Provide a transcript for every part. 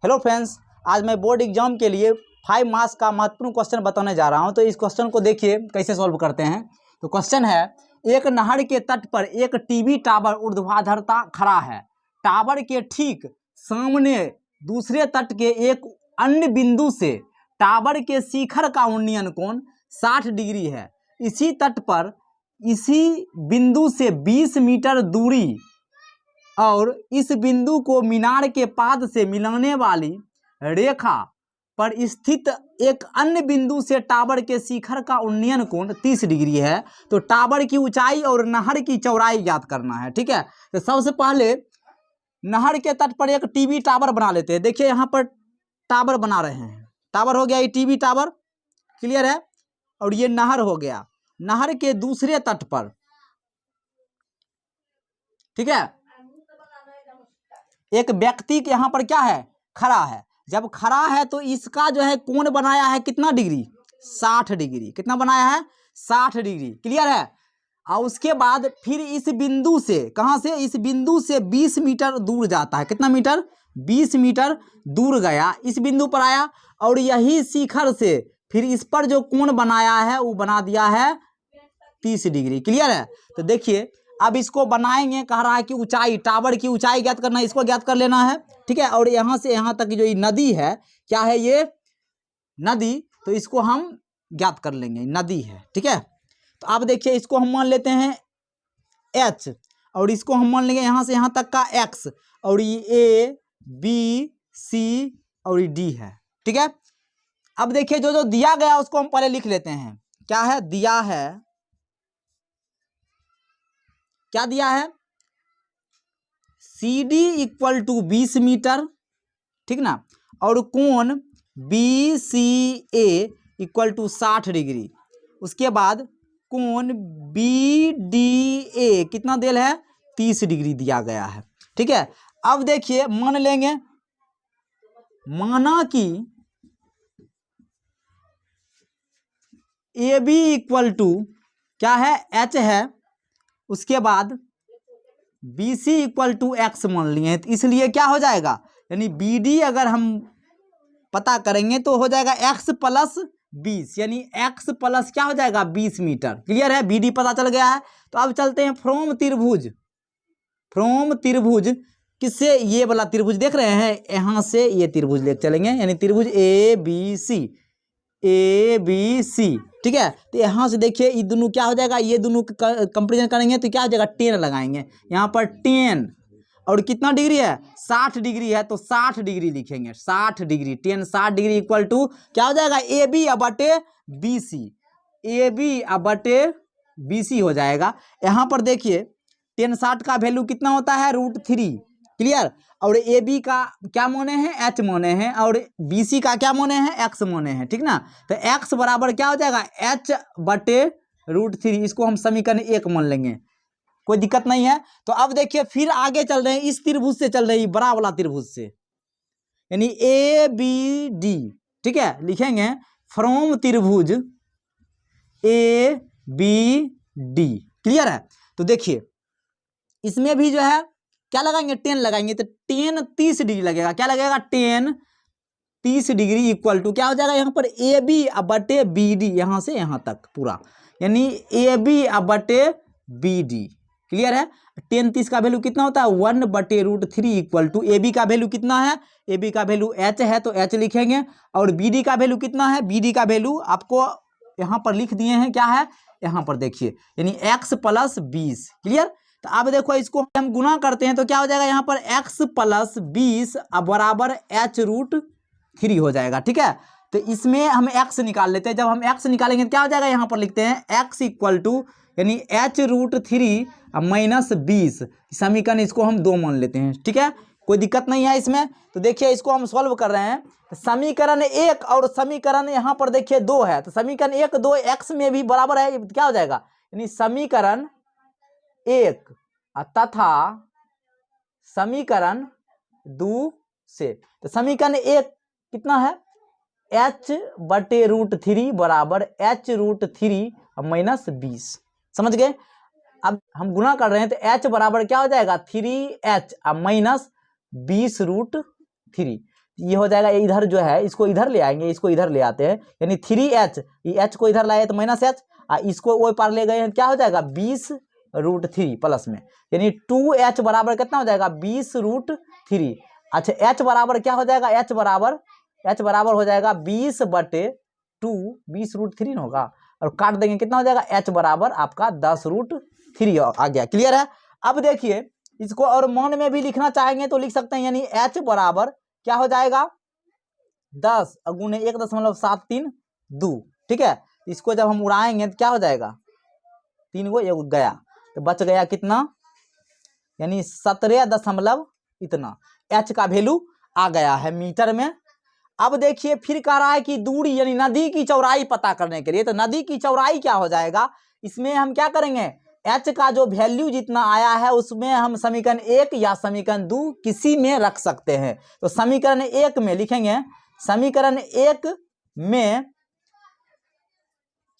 Hello friends, आज मैं board exam के लिए 5 मार्क्स का महत्वपूर्ण क्वेश्चन बताने जा रहा हूं। तो इस क्वेश्चन को देखिए कैसे सॉल्व करते हैं। तो क्वेश्चन है, एक नहर के तट पर एक टीवी टावर ऊर्ध्वाधरता खड़ा है। टावर के ठीक सामने दूसरे तट के एक अन्य बिंदु से टावर के शिखर का उन्नयन कोण 60 डिग्री है। इसी तट पर इसी बिंदु से 20 मीटर दूरी और इस बिंदु को मीनार के पाद से मिलाने वाली रेखा पर स्थित एक अन्य बिंदु से टावर के शिखर का उन्नयन कोण 30 डिग्री है। तो टावर की ऊंचाई और नहर की चौड़ाई ज्ञात करना है। ठीक है, तो सबसे पहले नहर के तट पर एक टीवी टावर बना लेते हैं। देखिए यहाँ पर टावर बना रहे हैं। टावर हो गया, ये टीवी टावर क्लियर है। और ये नहर हो गया। नहर के दूसरे तट पर, ठीक है, एक व्यक्ति के यहाँ पर क्या है, खड़ा है। जब खड़ा है तो इसका जो है कोण बनाया है कितना डिग्री, 60 डिग्री। कितना बनाया है, 60 डिग्री। क्लियर है। और उसके बाद फिर इस बिंदु से, कहाँ से, इस बिंदु से 20 मीटर दूर जाता है। कितना मीटर, 20 मीटर दूर गया, इस बिंदु पर आया और यही शिखर से फिर इस पर जो कोण बनाया है वो बना दिया है 30 डिग्री। क्लियर है। तो देखिए अब इसको बनाएंगे, कह रहा है कि ऊंचाई, टावर की ऊंचाई ज्ञात करना है, इसको ज्ञात कर लेना है। ठीक है। और यहाँ से यहाँ तक जो ये नदी है, क्या है ये नदी, तो इसको हम ज्ञात कर लेंगे, नदी है। ठीक है। तो अब देखिए इसको हम मान लेते हैं H और इसको हम मान लेंगे यहाँ से यहाँ तक का X और ये A B C और ये D है। ठीक है। अब देखिए जो जो दिया गया उसको हम पहले लिख लेते हैं। क्या है, दिया है, क्या दिया है, CD इक्वल टू 20 मीटर, ठीक ना, और कोण BCA इक्वल टू 60 डिग्री। उसके बाद कोण BDA कितना देल है, 30 डिग्री दिया गया है। ठीक है। अब देखिए मान लेंगे, माना कि AB इक्वल टू क्या है, H है। उसके बाद BC इक्वल टू X मान लिए, तो इसलिए क्या हो जाएगा, यानी BD अगर हम पता करेंगे तो हो जाएगा X प्लस 20, यानी X प्लस क्या हो जाएगा 20 मीटर। क्लियर है। BD पता चल गया है। तो अब चलते हैं फ्रॉम त्रिभुज, फ्रॉम त्रिभुज किससे, ये वाला त्रिभुज देख रहे हैं, यहाँ से ये त्रिभुज लेकर चलेंगे, यानी त्रिभुज ABC, ABC। ठीक है। तो यहाँ से देखिए ये दोनों क्या हो जाएगा, ये दोनों कंपेरिजन करेंगे तो क्या हो जाएगा, 10 लगाएंगे यहाँ पर 10 और कितना डिग्री है, 60 डिग्री है। तो 60 डिग्री लिखेंगे, 60 डिग्री, 10 60 डिग्री इक्वल टू क्या हो जाएगा, AB बटे BC, AB बटे BC हो जाएगा। यहाँ पर देखिए 10 60 का वैल्यू कितना होता है, √3। क्लियर। और AB का क्या माने हैं, H माने हैं, और BC का क्या माने हैं, X माने हैं। ठीक ना। तो X बराबर क्या हो जाएगा, H बटे √3। इसको हम समीकरण 1 मान लेंगे, कोई दिक्कत नहीं है। तो अब देखिए फिर आगे चल रहे हैं, इस त्रिभुज से चल रही, बड़ा वाला त्रिभुज से, यानी ABD। ठीक है, लिखेंगे फ्रॉम त्रिभुज ABD। क्लियर है। तो देखिए इसमें भी जो है क्या लगाएंगे, 10 लगाएंगे, तो 10 30 डिग्री लगेगा। क्या लगेगा, 10 30 डिग्री इक्वल टू क्या हो जाएगा, यहाँ पर AB बटे BD, यहाँ से यहाँ तक पूरा, यानी AB बटे BD। क्लियर है। 10 30 का वैल्यू कितना होता है, 1 बटे √3 इक्वल टू AB का वैल्यू कितना है, AB का वैल्यू H है तो H लिखेंगे, और BD का वैल्यू कितना है, BD का वैल्यू आपको यहाँ पर लिख दिए हैं, क्या है यहाँ पर देखिए, यानी X प्लस 20। क्लियर। तो अब देखो इसको हम गुना करते हैं तो क्या हो जाएगा, यहाँ पर X प्लस 20 बराबर H√3 हो जाएगा। ठीक है। तो इसमें हम X निकाल लेते हैं। जब हम X निकालेंगे तो क्या हो जाएगा, यहाँ पर लिखते हैं X इक्वल टू यानी H√3 माइनस 20, समीकरण इसको हम 2 मान लेते हैं। ठीक है, कोई दिक्कत नहीं है इसमें। तो देखिए इसको हम सॉल्व कर रहे हैं। समीकरण 1 और समीकरण यहाँ पर देखिए 2 है, तो समीकरण 1 2 X में भी बराबर है, क्या हो जाएगा, यानी समीकरण 1 तथा समीकरण 2 से, तो समीकरण 1 कितना है, H बटे √3 बराबर H√3 माइनस 20। समझ गए। अब हम गुना कर रहे हैं तो H बराबर क्या हो जाएगा, 3H माइनस 20√3। ये हो जाएगा, इधर जो है इसको इधर ले आएंगे, इसको इधर ले आते हैं, यानी 3h, ये h को इधर लाए तो -h, इसको वो पार ले गए हैं, क्या हो जाएगा 20√3 प्लस में, यानी 2h बराबर कितना हो जाएगा 20√3। अच्छा h बराबर क्या हो जाएगा, h बराबर हो जाएगा 20/2, 20√3 न होगा, और काट देंगे कितना हो जाएगा, h बराबर आपका 10√3 आ गया। क्लियर है। अब देखिए इसको और मान में भी लिखना चाहेंगे तो लिख सकते हैं, यानी h बराबर क्या हो जाएगा 10 गुने 1.732, ठीक है। इसको जब हम उड़ाएंगे तो क्या हो जाएगा, 3 को 1 गया तो बच गया कितना, यानी 17 इतना h का वैल्यू आ गया है मीटर में। अब देखिए फिर कह रहा है कि दूरी यानी नदी की चौड़ाई पता करने के लिए, तो नदी की चौड़ाई क्या हो जाएगा, इसमें हम क्या करेंगे, h का जो वैल्यू जितना आया है उसमें हम समीकरण 1 या समीकरण 2 किसी में रख सकते हैं। तो समीकरण 1 में लिखेंगे, समीकरण 1 में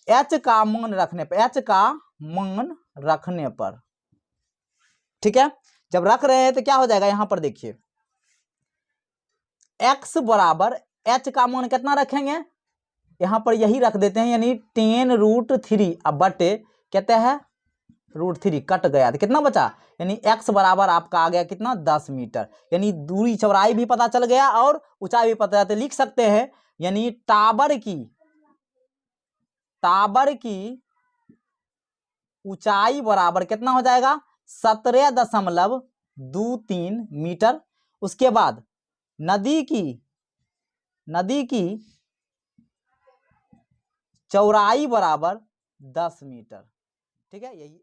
h का मान रखने पर, ठीक है, जब रख रहे हैं तो क्या हो जाएगा, यहां पर देखिए x बराबर h का मान कितना रखेंगे, यहां पर यही रख देते हैं, यानी 10√3 अब बटे कहते हैं √3 कट गया तो कितना बचा, यानी x बराबर आपका आ गया कितना 10 मीटर, यानी दूरी चौड़ाई भी पता चल गया और ऊंचाई भी पता चल, लिख सकते हैं यानी टावर की ऊंचाई बराबर कितना हो जाएगा 17.23 मीटर। उसके बाद नदी की चौड़ाई बराबर 10 मीटर, ठीक है, यही